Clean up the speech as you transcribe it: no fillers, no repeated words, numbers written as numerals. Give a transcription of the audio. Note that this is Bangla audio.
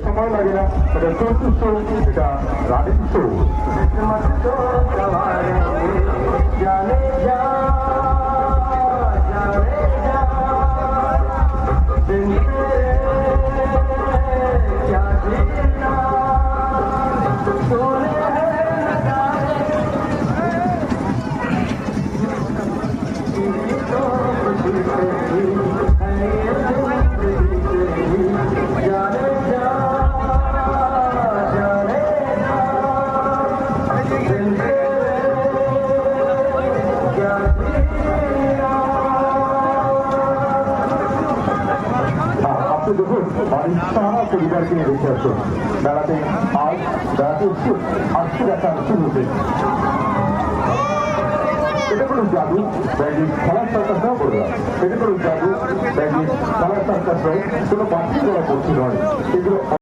সময় লাগে না, এটা চতুর্থ, এটা রানিং শো। দেখুন বাড়ির সারা পরিবারকে নিয়ে দেখে আসুন বেড়াতে। আজ বেড়াতে উৎসুক আসছে দেখা শুরু হতে। এটা কোনো জাদু ব্যাগিং খেলার সার্কাসটাও করলাম। এটা কোনো জাদু ব্যাগিং খেলার সার্কাসটাও কোনো বাড়তি করা করছি নয়। এগুলো